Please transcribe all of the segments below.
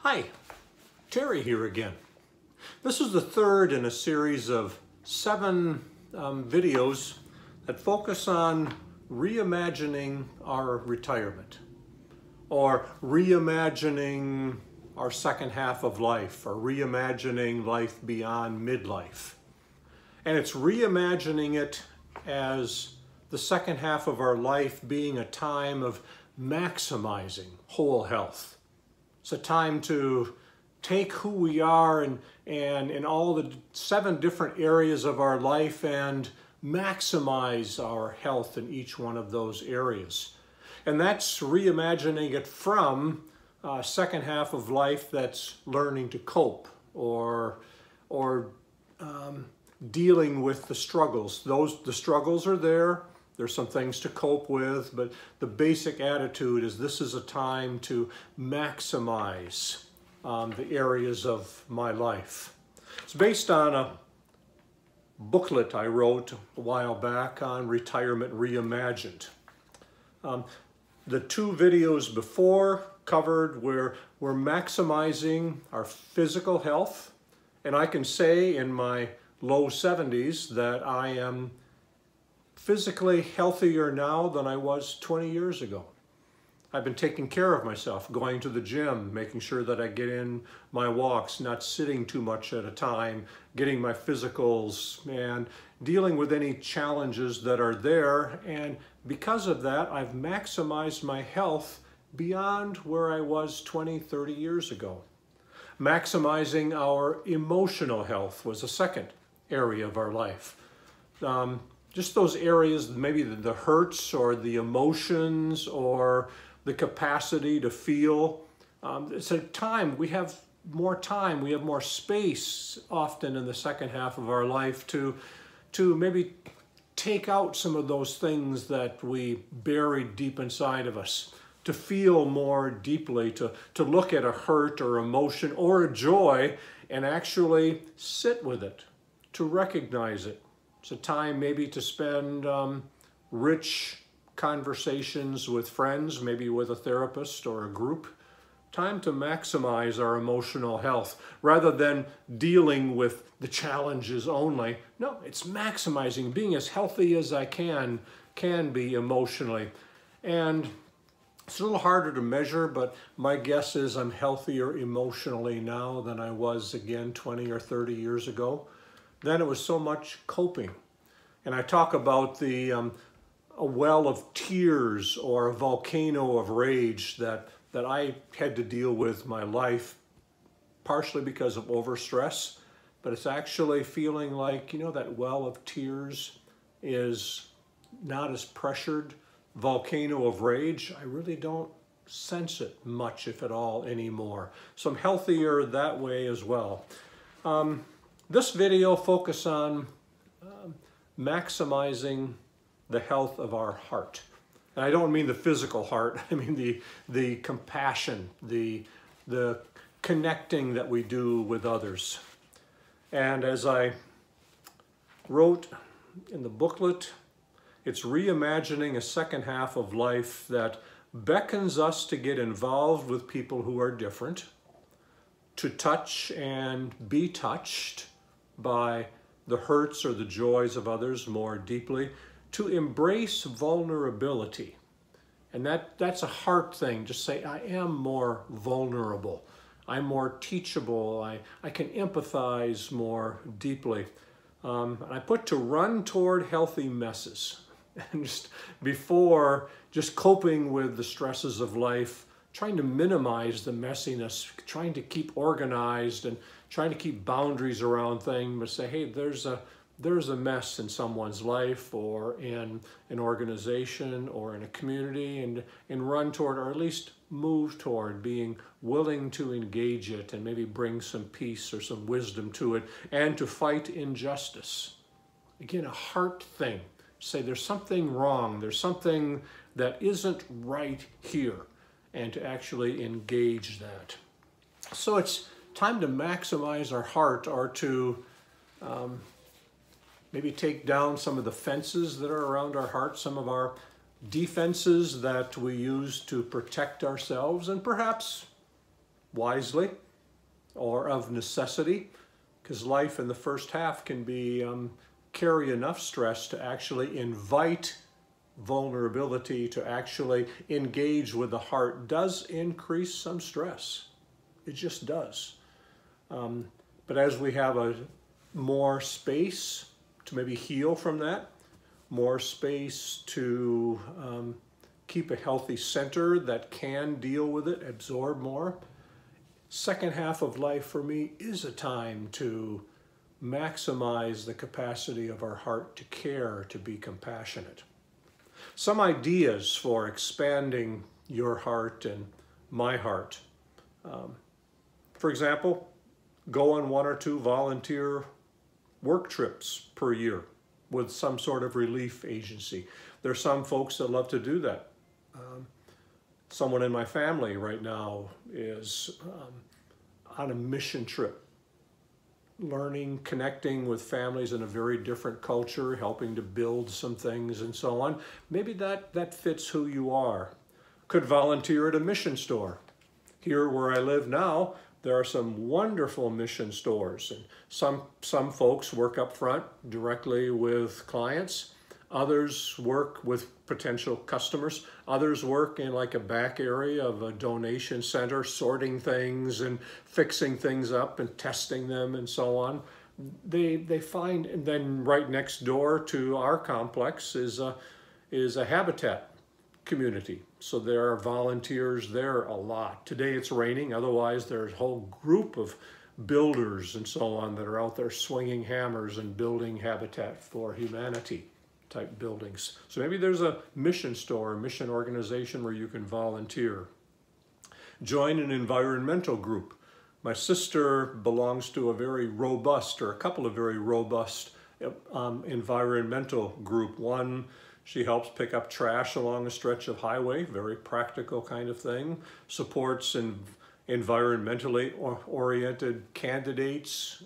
Hi, Terry here again. This is the third in a series of 7 videos that focus on reimagining our retirement, or reimagining our second half of life, or reimagining life beyond midlife. And it's reimagining it as the second half of our life being a time of maximizing whole health. It's a time to take who we are and in all the 7 different areas of our life and maximize our health in each one of those areas. And that's reimagining it from second half of life that's learning to cope or dealing with the struggles. The struggles are there. There's some things to cope with, but the basic attitude is this is a time to maximize the areas of my life. It's based on a booklet I wrote a while back on Retirement Reimagined. The 2 videos before covered where we're maximizing our physical health, and I can say in my low 70s that I am physically healthier now than I was 20 years ago. I've been taking care of myself, going to the gym, making sure that I get in my walks, not sitting too much at a time, getting my physicals, and dealing with any challenges that are there. And because of that, I've maximized my health beyond where I was 20, 30 years ago. Maximizing our emotional health was a second area of our life. Just those areas, maybe the hurts or the emotions or the capacity to feel. It's a time, we have more time, we have more space often in the second half of our life to maybe take out some of those things that we buried deep inside of us, to feel more deeply, to look at a hurt or emotion or a joy and actually sit with it, to recognize it. It's a time maybe to spend rich conversations with friends, maybe with a therapist or a group. Time to maximize our emotional health rather than dealing with the challenges only. No, it's maximizing, being as healthy as I can be emotionally. And it's a little harder to measure, but my guess is I'm healthier emotionally now than I was again 20 or 30 years ago. Then it was so much coping. And I talk about a well of tears or a volcano of rage that I had to deal with my life, partially because of overstress, but it's actually feeling like, that well of tears is not as pressured. Volcano of rage, I really don't sense it much, if at all, anymore. So I'm healthier that way as well. This video focuses on maximizing the health of our heart. And I don't mean the physical heart, I mean the compassion, the connecting that we do with others. And as I wrote in the booklet, it's reimagining a second half of life that beckons us to get involved with people who are different, to touch and be touched by the hurts or the joys of others more deeply, to embrace vulnerability. And that's a heart thing. Just say, I am more vulnerable. I'm more teachable. I can empathize more deeply. And I put to run toward healthy messes. And just before just coping with the stresses of life, trying to minimize the messiness, trying to keep organized and trying to keep boundaries around things, but say, hey, there's a mess in someone's life or in an organization or in a community, and run toward, or at least move toward, being willing to engage it and maybe bring some peace or some wisdom to it, and to fight injustice. Again, a heart thing. Say there's something wrong, there's something that isn't right here, and to actually engage that. So it's time to maximize our heart, or to maybe take down some of the fences that are around our heart, some of our defenses that we use to protect ourselves, and perhaps wisely or of necessity, because life in the first half can be carry enough stress to actually invite vulnerability, to actually engage with the heart does increase some stress. It just does. But as we have more space to maybe heal from that, more space to keep a healthy center that can deal with it, absorb more, second half of life for me is a time to maximize the capacity of our heart to care, to be compassionate. Some ideas for expanding your heart and my heart. For example, go on 1 or 2 volunteer work trips per year with some sort of relief agency. There's some folks that love to do that. Someone in my family right now is on a mission trip, learning, connecting with families in a very different culture, helping to build some things and so on. Maybe that fits who you are. Could volunteer at a mission store. Here where I live now, there are some wonderful mission stores, and some folks work up front directly with clients. Others work with potential customers. Others work in like a back area of a donation center, sorting things and fixing things up and testing them and so on. They find, and then right next door to our complex is a habitat community. So there are volunteers there a lot. Today it's raining, otherwise there's a whole group of builders and so on that are out there swinging hammers and building Habitat for Humanity type buildings. So maybe there's a mission store, a mission organization where you can volunteer. Join an environmental group. My sister belongs to a very robust, or a couple of very robust environmental group. One, she helps pick up trash along a stretch of highway, very practical kind of thing. Supports environmentally oriented candidates,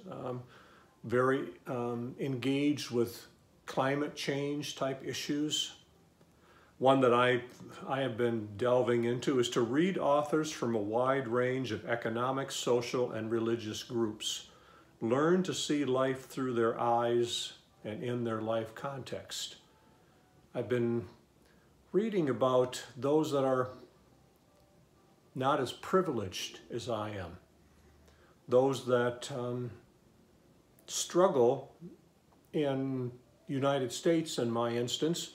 very engaged with climate change type issues. One that I have been delving into is to read authors from a wide range of economic, social, and religious groups. Learn to see life through their eyes and in their life context. I've been reading about those that are not as privileged as I am. Those that struggle in United States, in my instance,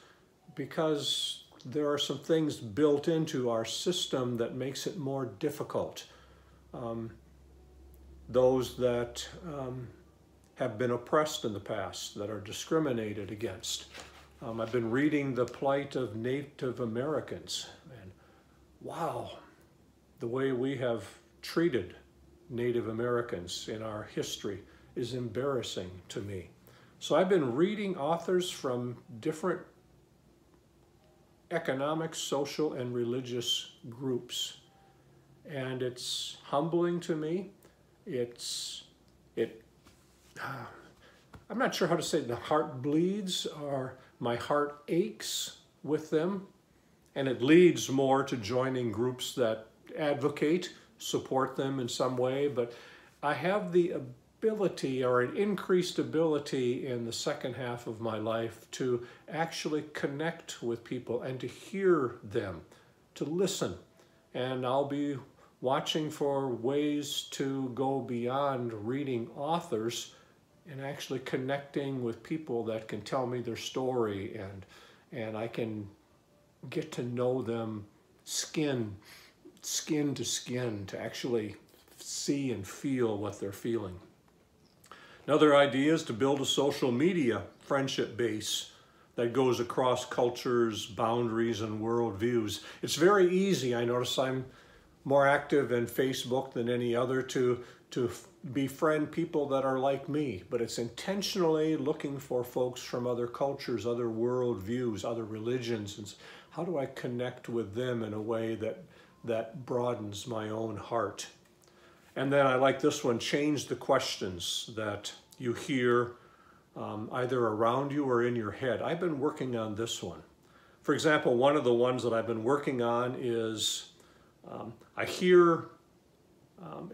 because there are some things built into our system that makes it more difficult. Those that have been oppressed in the past, that are discriminated against. I've been reading the plight of Native Americans, and wow, the way we have treated Native Americans in our history is embarrassing to me. So I've been reading authors from different economic, social, and religious groups. And it's humbling to me. I'm not sure how to say it. The heart bleeds, or my heart aches with them. And it leads more to joining groups that advocate, support them in some way. But I have the ability, or an increased ability in the second half of my life, to actually connect with people and to hear them, to listen. And I'll be watching for ways to go beyond reading authors and actually connecting with people that can tell me their story, and I can get to know them skin to skin, to actually see and feel what they're feeling. Another idea is to build a social media friendship base that goes across cultures, boundaries, and worldviews. It's very easy. I notice I'm more active in Facebook than any other to befriend people that are like me, but it's intentionally looking for folks from other cultures, other worldviews, other religions, and how do I connect with them in a way that broadens my own heart. And then I like this one, change the questions that you hear either around you or in your head. I've been working on this one. For example, one of the ones that I've been working on is I hear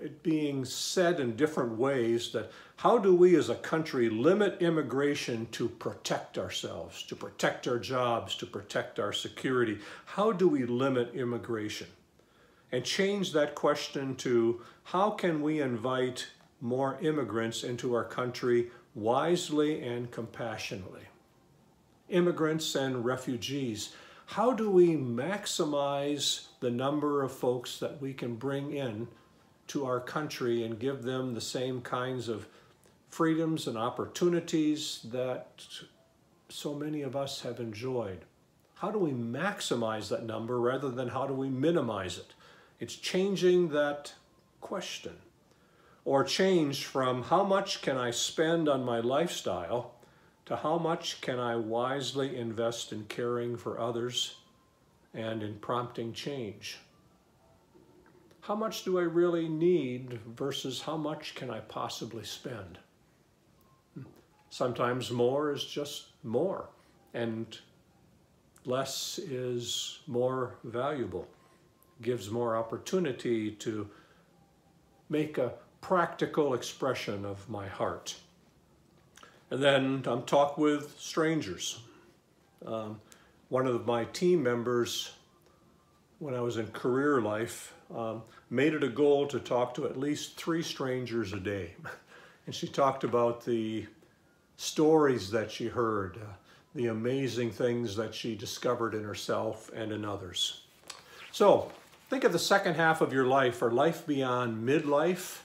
it being said in different ways that how do we as a country limit immigration to protect ourselves, to protect our jobs, to protect our security? How do we limit immigration? And change that question to how can we invite more immigrants into our country wisely and compassionately? Immigrants and refugees, how do we maximize the number of folks that we can bring in to our country and give them the same kinds of freedoms and opportunities that so many of us have enjoyed? How do we maximize that number rather than how do we minimize it? It's changing that question. Or change from how much can I spend on my lifestyle to how much can I wisely invest in caring for others and in prompting change? How much do I really need versus how much can I possibly spend? Sometimes more is just more, and less is more valuable, gives more opportunity to make a practical expression of my heart. And then talk with strangers. One of my team members, when I was in career life, made it a goal to talk to at least 3 strangers a day. And she talked about the stories that she heard, the amazing things that she discovered in herself and in others. So think of the second half of your life, or life beyond midlife,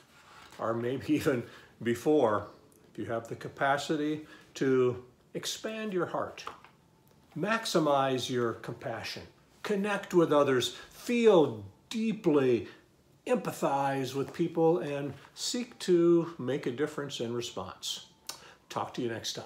or maybe even before, if you have the capacity to expand your heart, maximize your compassion, connect with others, feel deeply, empathize with people, and seek to make a difference in response. Talk to you next time.